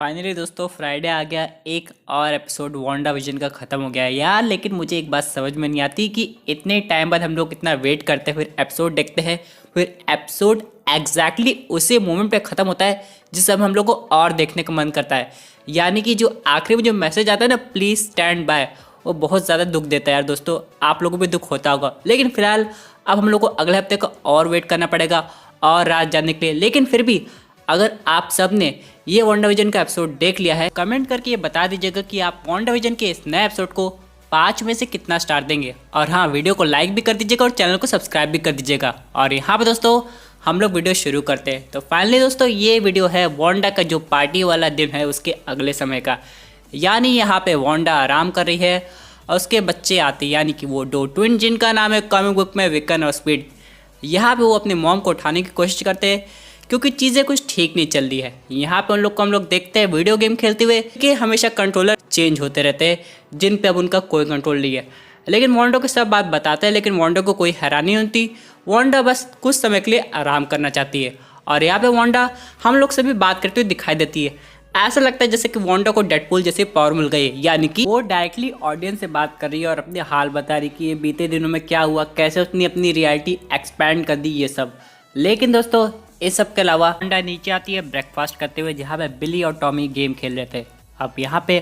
Finally दोस्तों Friday आ गया। एक और एपिसोड वांडा विजन का ख़त्म हो गया है यार। लेकिन मुझे एक बात समझ में नहीं आती कि इतने टाइम बाद हम लोग इतना वेट करते हैं, फिर एपिसोड देखते हैं, फिर एपिसोड एग्जैक्टली उसी मोमेंट पे ख़त्म होता है जिस समय हम लोग को और देखने का मन करता है। यानी कि जो आखिरी में जो मैसेज आता है ना, प्लीज़ स्टैंड बाय, वो बहुत ज़्यादा दुख देता है यार। दोस्तों आप लोगों को भी दुख होता होगा, लेकिन फिलहाल अब हम लोग को अगले हफ्ते का और वेट करना पड़ेगा और रात जानने के लिए। लेकिन फिर भी अगर आप सब ने ये वांडा विजन का एपिसोड देख लिया है, कमेंट करके ये बता दीजिएगा कि आप वांडा विजन के इस नए एपिसोड को 5 में से कितना स्टार देंगे। और हाँ, वीडियो को लाइक भी कर दीजिएगा और चैनल को सब्सक्राइब भी कर दीजिएगा। और यहाँ पे दोस्तों हम लोग वीडियो शुरू करते हैं। तो फाइनली दोस्तों ये वीडियो है वांडा का जो पार्टी वाला दिन है उसके अगले समय का। यानी यहाँ पे वांडा आराम कर रही है और उसके बच्चे आते हैं, यानी कि वो 2 ट्विन जिनका नाम है कॉमिक बुक में विकन और स्पीड। यहाँ पे वो अपने मॉम को उठाने की कोशिश करते हैं क्योंकि चीज़ें कुछ ठीक नहीं चल रही है। यहाँ पे उन लोग को हम लोग देखते हैं वीडियो गेम खेलते हुए कि हमेशा कंट्रोलर चेंज होते रहते हैं जिन पे अब उनका कोई कंट्रोल नहीं है। लेकिन वांडा को सब बात बताते हैं, लेकिन वांडा को कोई हैरानी नहीं होती। वांडा बस कुछ समय के लिए आराम करना चाहती है। और यहाँ पे वांडा हम लोग से भी बात करते हुए दिखाई देती है। ऐसा लगता है जैसे कि वांडा को डेडपूल जैसे पावर मिल गई है, यानी कि वो डायरेक्टली ऑडियंस से बात कर रही है और अपने हाल बता रही कि ये बीते दिनों में क्या हुआ, कैसे उसने अपनी रियलिटी एक्सपैंड कर दी, ये सब। लेकिन दोस्तों इस सब के अलावा वांडा नीचे आती है ब्रेकफास्ट करते हुए, जहाँ पे बिली और टॉमी गेम खेल रहे थे। अब यहाँ पे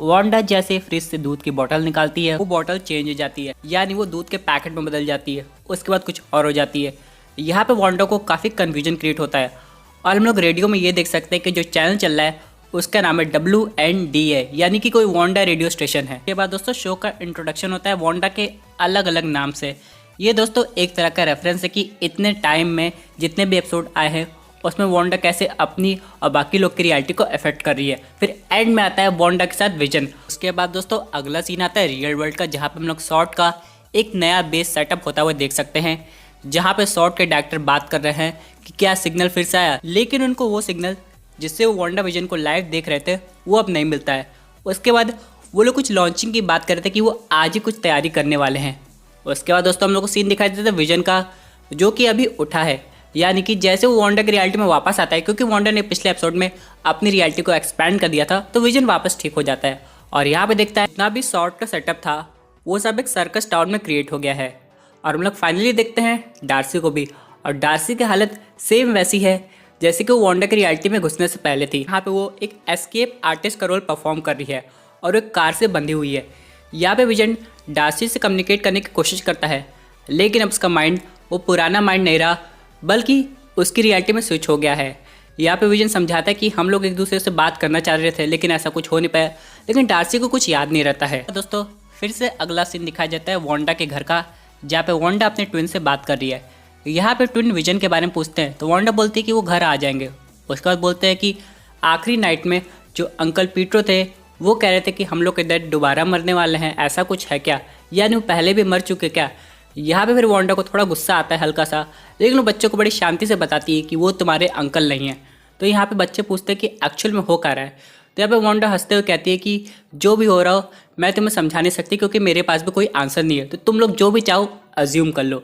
वांडा जैसे फ्रिज से दूध की बोतल निकालती है, वो बोतल चेंज हो जाती है, यानी वो दूध के पैकेट में बदल जाती है। उसके बाद कुछ और हो जाती है। यहाँ पे वांडा को काफ़ी कन्फ्यूजन क्रिएट होता है। और हम लोग रेडियो में ये देख सकते हैं कि जो चैनल चल रहा है उसका नाम है WNDA, यानी कि कोई वांडा रेडियो स्टेशन है। इसके बाद दोस्तों शो का इंट्रोडक्शन होता है वांडा के अलग अलग नाम से। ये दोस्तों एक तरह का रेफरेंस है कि इतने टाइम में जितने भी एपिसोड आए हैं उसमें वांडा कैसे अपनी और बाकी लोग की रियलिटी को अफेक्ट कर रही है। फिर एंड में आता है वांडा के साथ विजन। उसके बाद दोस्तों अगला सीन आता है रियल वर्ल्ड का, जहाँ पे हम लोग सॉर्ट का एक नया बेस सेटअप होता हुआ देख सकते हैं, जहाँ पे सॉर्ट के डॉक्टर बात कर रहे हैं कि क्या सिग्नल फिर से आया। लेकिन उनको वो सिग्नल जिससे वो वांडा विजन को लाइव देख रहे थे वो अब नहीं मिलता है। उसके बाद वो लोग कुछ लॉन्चिंग की बात कर रहे थे कि वो आज ही कुछ तैयारी करने वाले हैं। उसके बाद दोस्तों हम लोग को सीन दिखाई देता है विजन का, जो कि अभी उठा है, यानी कि जैसे वो वांडा की रियलिटी में वापस आता है, क्योंकि वांडा ने पिछले एपिसोड में अपनी रियलिटी को एक्सपैंड कर दिया था, तो विजन वापस ठीक हो जाता है। और यहाँ पे देखता है जितना भी शॉर्ट का सेटअप था वो सब एक सर्कस टाउन में क्रिएट हो गया है। और हम लोग फाइनली देखते हैं डार्सी को भी, और डार्सी की हालत सेम वैसी है जैसे कि वो वांडा की रियलिटी में घुसने से पहले थी। यहाँ पे वो एक एस्केप आर्टिस्ट का रोल परफॉर्म कर रही है और एक कार से बंधी हुई है। यहाँ पे विजन डार्सी से कम्युनिकेट करने की कोशिश करता है, लेकिन अब उसका माइंड वो पुराना माइंड नहीं रहा, बल्कि उसकी रियलिटी में स्विच हो गया है। यहाँ पे विजन समझाता है कि हम लोग एक दूसरे से बात करना चाह रहे थे, लेकिन ऐसा कुछ हो नहीं पाया। लेकिन डार्सी को कुछ याद नहीं रहता है। दोस्तों फिर से अगला सीन दिखाया जाता है वांडा के घर का, जहाँ पे वांडा अपने ट्विन से बात कर रही है। यहाँ पे ट्विन विजन के बारे में पूछते हैं तो वांडा बोलती है कि वो घर आ जाएंगे। उसके बाद बोलते हैं कि आखिरी नाइट में जो अंकल पीटरो थे वो कह रहे थे कि हम लोग के डैड दोबारा मरने वाले हैं, ऐसा कुछ है क्या, यानी वो पहले भी मर चुके क्या। यहाँ पे फिर वांडा को थोड़ा गुस्सा आता है हल्का सा, लेकिन वो बच्चों को बड़ी शांति से बताती है कि वो तुम्हारे अंकल नहीं हैं। तो यहाँ पे बच्चे पूछते हैं कि एक्चुअल में हो क्या रहा है। तो यहाँ पे वांडा हंसते हुए कहती है कि जो भी हो रहा हो मैं तुम्हें समझा नहीं सकती, क्योंकि मेरे पास भी कोई आंसर नहीं है, तो तुम लोग जो भी चाहो अज्यूम कर लो।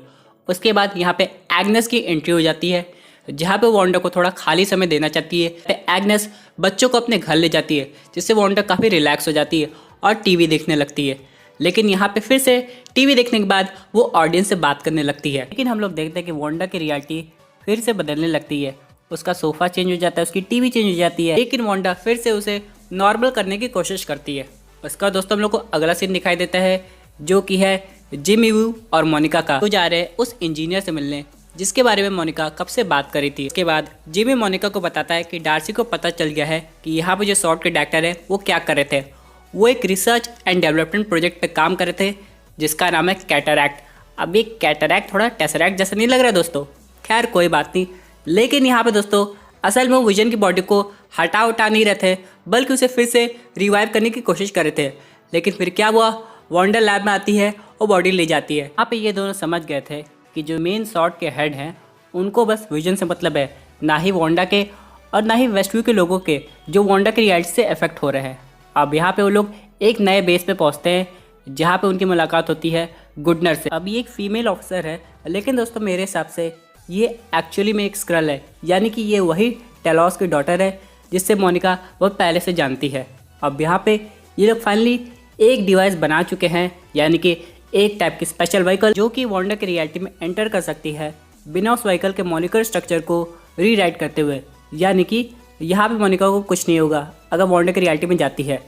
उसके बाद यहाँ पे एग्नेस की एंट्री हो जाती है, जहाँ पे वांडा को थोड़ा खाली समय देना चाहती है। एग्नेस बच्चों को अपने घर ले जाती है, जिससे वांडा काफ़ी रिलैक्स हो जाती है और टीवी देखने लगती है। लेकिन यहाँ पे फिर से टीवी देखने के बाद वो ऑडियंस से बात करने लगती है। लेकिन हम लोग देखते हैं कि वांडा की रियलिटी फिर से बदलने लगती है। उसका सोफ़ा चेंज हो जाता है, उसकी टीवी चेंज हो जाती है, लेकिन वांडा फिर से उसे नॉर्मल करने की कोशिश करती है। उसका दोस्तों हम लोग को अगला सीन दिखाई देता है, जो कि है जिमी वू और मोनिका का। वो जा रहे हैं उस इंजीनियर से मिलने जिसके बारे में मोनिका कब से बात करी थी। उसके बाद जिमी मोनिका को बताता है कि डार्सी को पता चल गया है कि यहाँ पे जो सॉर्ट के डॉक्टर है वो क्या कर रहे थे। वो एक रिसर्च एंड डेवलपमेंट प्रोजेक्ट पे काम कर रहे थे जिसका नाम है कैटरैक्ट। अब ये कैटरैक्ट थोड़ा टेसरैक्ट जैसा नहीं लग रहा है दोस्तों, खैर कोई बात नहीं। लेकिन यहाँ पे दोस्तों असल में वो विजन की बॉडी को हटा नहीं रहे थे, बल्कि उसे फिर से रिवाइव करने की कोशिश कर रहे थे। लेकिन फिर क्या हुआ, वांडा लैब में आती है और बॉडी ले जाती है। यहाँ पे ये दोनों समझ गए थे कि जो मेन सॉर्ट के हेड हैं उनको बस विजन से मतलब है, ना ही वांडा के और ना ही वेस्टव्यू के लोगों के जो वांडा की रियलिटी से अफेक्ट हो रहे हैं। अब यहाँ पे वो लोग एक नए बेस पे पहुँचते हैं, जहाँ पे उनकी मुलाकात होती है गुडनर से। अब ये एक फीमेल ऑफिसर है, लेकिन दोस्तों मेरे हिसाब से ये एक्चुअली में एक स्क्रल है, यानी कि ये वही टेलॉस की डॉटर है जिससे मोनिका बहुत पहले से जानती है। अब यहाँ पे ये लोग फाइनली एक डिवाइस बना चुके हैं, यानी कि एक टाइप की स्पेशल व्हीकल जो कि वांडा की रियलिटी में एंटर कर सकती है बिना उस व्हीकल के मॉलिक्यूलर स्ट्रक्चर को रीराइट करते हुए। यानी कि यहाँ पे मोनिका को कुछ नहीं होगा अगर वांडा की रियलिटी में जाती है।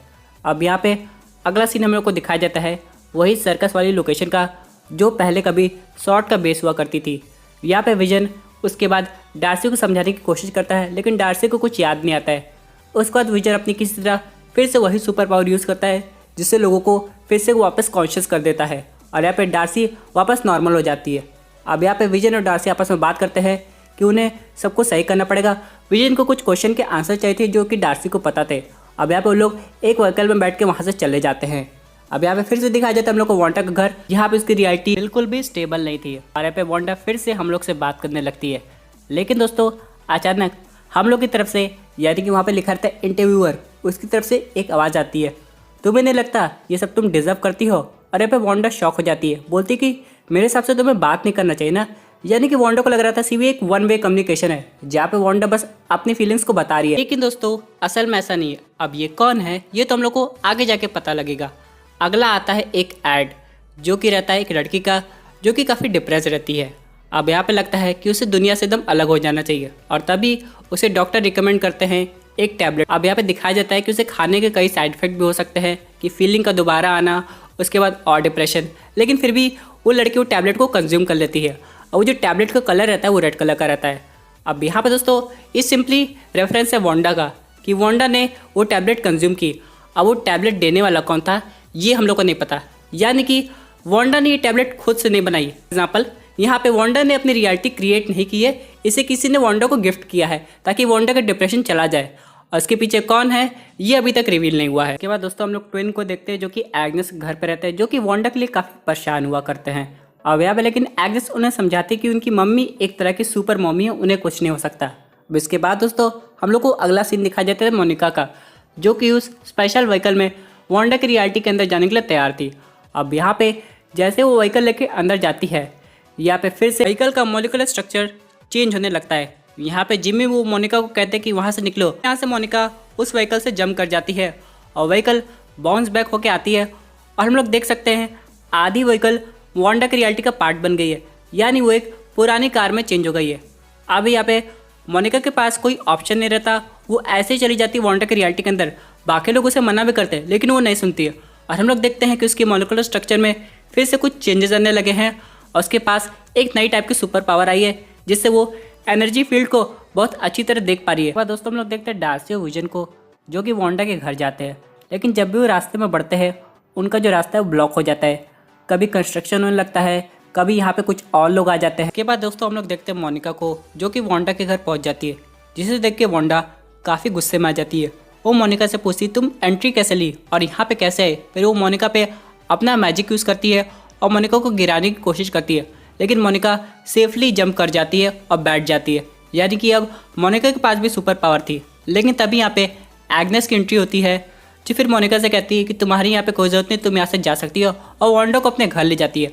अब यहाँ पे अगला सीन हम लोग को दिखाया जाता है वही सर्कस वाली लोकेशन का जो पहले कभी शॉर्ट का बेस हुआ करती थी। यहाँ पे विजन उसके बाद डार्सी को समझाने की कोशिश करता है, लेकिन डार्सी को कुछ याद नहीं आता है। उसके बाद विजन अपनी किसी तरह फिर से वही सुपर पावर यूज़ करता है जिससे लोगों को फिर से वापस कॉन्शियस कर देता है और यहाँ पे डार्सी वापस नॉर्मल हो जाती है। अब यहाँ पे विजन और डार्सी आपस में बात करते हैं कि उन्हें सबको सही करना पड़ेगा। विजन को कुछ क्वेश्चन के आंसर चाहिए थे जो कि डार्सी को पता थे। अब यहाँ पे वो लोग एक व्हीकल में बैठ के वहाँ से चले जाते हैं। अब यहाँ पे फिर से दिखाया जाता है हम लोग को वांडा का घर, यहाँ पे उसकी रियलिटी बिल्कुल भी स्टेबल नहीं थी और यहाँ पे वांडा फिर से हम लोग से बात करने लगती है। लेकिन दोस्तों अचानक हम लोग की तरफ से, यानी कि वहाँ पे लिखा रहता है इंटरव्यूअर, उसकी तरफ से एक आवाज़ आती है, तुम्हें नहीं लगता ये सब तुम डिजर्व करती हो? और यहाँ पे वांडा शॉक हो जाती है, बोलती कि मेरे हिसाब से तुम्हें बात नहीं करना चाहिए ना। यानी कि वांडा को लग रहा था सिर्फ एक वन वे कम्युनिकेशन है जहाँ पे वांडा बस अपनी फीलिंग्स को बता रही है। लेकिन दोस्तों असल में ऐसा नहीं है। अब ये कौन है ये तो हम लोग को आगे जाके पता लगेगा। अगला आता है एक ऐड जो कि रहता है एक लड़की का जो कि काफ़ी डिप्रेस रहती है। अब यहाँ पे लगता है कि उसे दुनिया से एकदम अलग हो जाना चाहिए और तभी उसे डॉक्टर रिकमेंड करते हैं एक टैबलेट। अब यहाँ पे दिखाया जाता है कि उसे खाने के कई साइड इफेक्ट भी हो सकते हैं कि फीलिंग का दोबारा आना, उसके बाद और डिप्रेशन। लेकिन फिर भी वो लड़की वो टैबलेट को कंज्यूम कर लेती है और वो जो टैबलेट का कलर रहता है वो रेड कलर का रहता है। अब यहाँ पे दोस्तों इस सिंपली रेफरेंस है वांडा का कि वांडा ने वो टैबलेट कंज्यूम की। अब वो टैबलेट देने वाला कौन था ये हम लोग को नहीं पता, यानी कि वांडा ने ये टैबलेट खुद से नहीं बनाई। एग्जाम्पल यहाँ पे वांडा ने अपनी रियलिटी क्रिएट नहीं की है, इसे किसी ने वांडा को गिफ्ट किया है ताकि वांडा का डिप्रेशन चला जाए। और इसके पीछे कौन है ये अभी तक रिवील नहीं हुआ है। उसके बाद दोस्तों हम लोग ट्विन को देखते हैं जो कि एग्नेस घर पे रहते हैं, जो कि वांडा के लिए काफ़ी परेशान हुआ करते हैं। अब यहाँ पे लेकिन एग्नेस उन्हें समझाती है कि उनकी मम्मी एक तरह की सुपर मम्मी है, उन्हें कुछ नहीं हो सकता। अब इसके बाद दोस्तों हम लोग को अगला सीन दिखाया जाता है मोनिका का, जो कि उस स्पेशल व्हीकल में वांडा की रियलिटी के अंदर जाने के लिए तैयार थी। अब यहाँ पे जैसे वो व्हीकल लेके अंदर जाती है, यहाँ पे फिर से व्हीकल का मॉलिक्यूलर स्ट्रक्चर चेंज होने लगता है। यहाँ पे जिम्मी वो मोनिका को कहते हैं कि वहाँ से निकलो। यहाँ से मोनिका उस व्हीकल से जंप कर जाती है और व्हीकल बाउंस बैक होके आती है और हम लोग देख सकते हैं आधी व्हीकल वांडा की रियलिटी का पार्ट बन गई है, यानी वो एक पुरानी कार में चेंज हो गई है। अब यहाँ पे मोनिका के पास कोई ऑप्शन नहीं रहता, वो ऐसे ही चली जाती है वांडा की रियलिटी के अंदर। बाकी लोग उसे मना भी करते हैं लेकिन वो नहीं सुनती है और हम लोग देखते हैं कि उसके मॉलिक्यूलर स्ट्रक्चर में फिर से कुछ चेंजेस आने लगे हैं और उसके पास एक नई टाइप की सुपर पावर आई है जिससे वो एनर्जी फील्ड को बहुत अच्छी तरह देख पा रही है। बाद दोस्तों हम लोग देखते हैं डार्सी और विजन को जो कि वांडा के घर जाते हैं, लेकिन जब भी वो रास्ते में बढ़ते हैं उनका जो रास्ता है वो ब्लॉक हो जाता है। कभी कंस्ट्रक्शन होने लगता है, कभी यहाँ पे कुछ और लोग आ जाते हैं। के बाद दोस्तों हम लोग देखते हैं मोनिका को जो कि वांडा के घर पहुँच जाती है, जिसे देख के वांडा काफ़ी गुस्से में आ जाती है। वो मोनिका से पूछती तुम एंट्री कैसे ली और यहाँ पे कैसे है। फिर वो मोनिका पे अपना मैजिक यूज़ करती है और मोनिका को गिराने की कोशिश करती है, लेकिन मोनिका सेफली जंप कर जाती है और बैठ जाती है। यानी कि अब मोनिका के पास भी सुपर पावर थी। लेकिन तभी यहाँ पे एग्नेस की एंट्री होती है जो फिर मोनिका से कहती है कि तुम्हारी यहाँ पे कोई ज़रूरत नहीं, तुम यहाँ से जा सकती हो, और वांडा को अपने घर ले जाती है।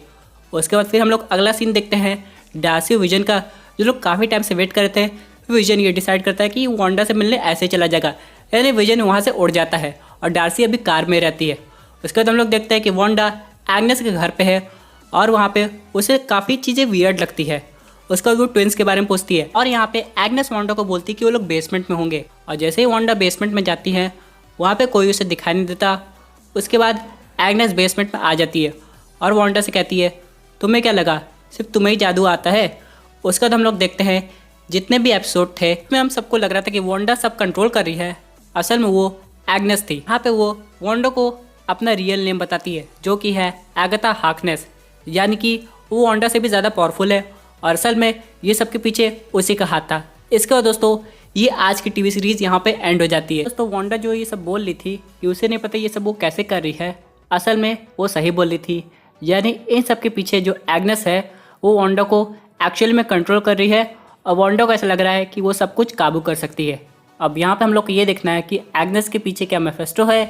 उसके बाद फिर हम लोग अगला सीन देखते हैं डार्सी विजन का, जो लोग काफ़ी टाइम से वेट करते हैं। विजन ये डिसाइड करता है कि वांडा से मिलने ऐसे चला जाएगा, यानी विजन वहाँ से उड़ जाता है और डार्सी अभी कार में रहती है। उसके बाद हम लोग देखते हैं कि वांडा एग्नेस के घर पे है और वहाँ पे उसे काफ़ी चीज़ें वियर्ड लगती है। उसके बाद वो ट्विंस के बारे में पूछती है और यहाँ पे एग्नेस वांडा को बोलती है कि वो लोग बेसमेंट में होंगे। और जैसे ही वांडा बेसमेंट में जाती है वहाँ पे कोई उसे दिखाई नहीं देता। उसके बाद एग्नेस बेसमेंट में आ जाती है और वांडा से कहती है तुम्हें क्या लगा सिर्फ तुम्हें ही जादू आता है। उसके बाद हम लोग देखते हैं जितने भी एपिसोड थे उसमें हम सबको लग रहा था कि वांडा सब कंट्रोल कर रही है, असल में वो एग्नेस थी। यहाँ पे वो वांडा को अपना रियल नेम बताती है जो कि है एगाथा हार्कनेस, यानी कि वो वांडा से भी ज़्यादा पावरफुल है और असल में ये सब के पीछे उसी का हाथ था। इसके बाद दोस्तों ये आज की टीवी सीरीज़ यहाँ पे एंड हो जाती है। दोस्तों वांडा जो ये सब बोल रही थी कि उसे नहीं पता ये सब वो कैसे कर रही है, असल में वो सही बोल रही थी। यानी इन सब के पीछे जो एग्नेस है वो वांडा को एक्चुअली में कंट्रोल कर रही है और वांडा को ऐसा लग रहा है कि वो सब कुछ काबू कर सकती है। अब यहाँ पे हम लोग को ये देखना है कि एग्नेस के पीछे क्या मेफेस्टो है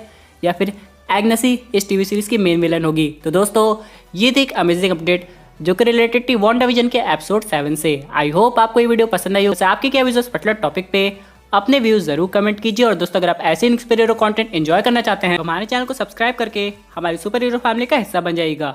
या फिर एग्नेस ही इस टीवी सीरीज़ की मेन विलन होगी। तो दोस्तों ये थी एक अमेजिंग अपडेट जो कि रिलेटेड थी वांडाविजन के एपिसोड 7 से। आई होप आपको ये वीडियो पसंद आई हो। आपकी क्या व्यूज़ पर्टिकुलर टॉपिक पे अपने व्यूज जरूर कमेंट कीजिए। और दोस्तों अगर आप ऐसे सुपर हीरो कंटेंट एंजॉय करना चाहते हैं तो हमारे चैनल को सब्सक्राइब करके हमारी सुपर हीरो फैमिली का हिस्सा बन जाइएगा।